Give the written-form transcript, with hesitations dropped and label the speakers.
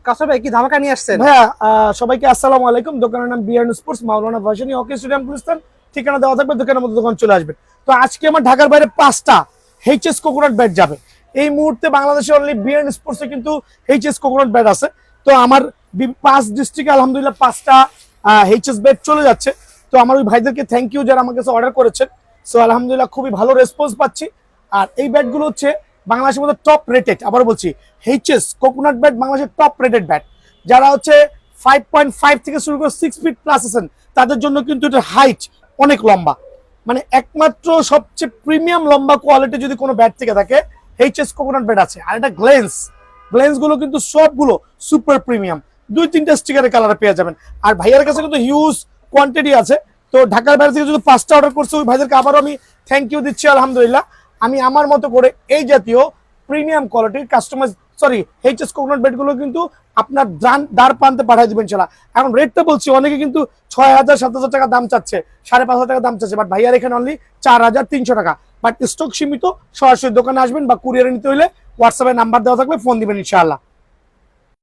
Speaker 1: কাসর ভাই কি ধামাকা নিয়ে আসছেন?
Speaker 2: ভাইয়া সবাইকে আসসালামু আলাইকুম। দোকানের নাম বিআরএন স্পোর্টস, মাওলানা ভাসানী হকি স্টেডিয়াম, গুলিস্তান। ঠিকানা দেওয়া থাকবে, দোকানের মধ্যে দোকান চলে আসবে। তো আজকে আমার ঢাকার বাইরে 5টা এইচএস কোকোনাট ব্যাট যাবে। এই মুহূর্তে বাংলাদেশে অনলি বিআরএন স্পোর্টসে কিন্তু এইচএস কোকোনাট ব্যাট আছে। তো আমার 5 ডিস্ট্রিক্টে আলহামদুলিল্লাহ 5টা এইচএস ব্যাট চলে যাচ্ছে। তো আমার ওই ভাইদেরকে থ্যাংক ইউ যারা আমার কাছে অর্ডার করেছেন। সো আলহামদুলিল্লাহ খুবই ভালো রেসপন্স পাচ্ছি। আর এই ব্যাটগুলো হচ্ছে বাংলাদেশের মধ্যে টপ রেটেড। আবার বলছি, এইচএস কোকোনাট ব্যাট বাংলাদেশের টপ রেটেড ব্যাট। যারা হচ্ছে 5.5 থেকে শুরু করে 6 ফিট প্লাস আছেন, তাদের জন্য কিন্তু এটা হাইট অনেক লম্বা। মানে একমাত্র সবচেয়ে প্রিমিয়াম লম্বা কোয়ালিটি যদি কোনো ব্যাট থেকে থাকে, এইচএস কোকোনাট ব্যাট আছে। আর এটা গ্লেন্স গুলো কিন্তু সবগুলো সুপার প্রিমিয়াম। 2-3টা স্টিকারের কালারে পেয়ে যাবেন। আর ভাইয়ার কাছে কিন্তু হিউজ কোয়ান্টিটি আছে। তো ঢাকার বাইরে থেকে যদি 5টা অর্ডার করছে, ওই ভাইদেরকে আবারও আমি থ্যাংক ইউ দিচ্ছি আলহামদুলিল্লাহ। আমি আমার মতো করে এই জাতীয় প্রিমিয়াম কোয়ালিটির কাস্টমাইজ এইচএস কোকোনাট ব্যাট গুলো কিন্তু আপনার দ্বার প্রান্তে পাঠিয়ে দিবেন ইনশাআল্লাহ। এখন রেটটা বলছি, অনেকে কিন্তু 6,000-7,000 টাকা দাম চাচ্ছে, 5,500 টাকা দাম চাচ্ছে, বাট ভাইয়ার এখানে অনলি 4,300 টাকা। বাট স্টক সীমিত, সরাসরি দোকানে আসবেন বা কুরিয়ারে নিতে হলে হোয়াটসঅ্যাপে নাম্বার দেওয়া থাকবে, ফোন দিবেন ইনশাআল্লাহ।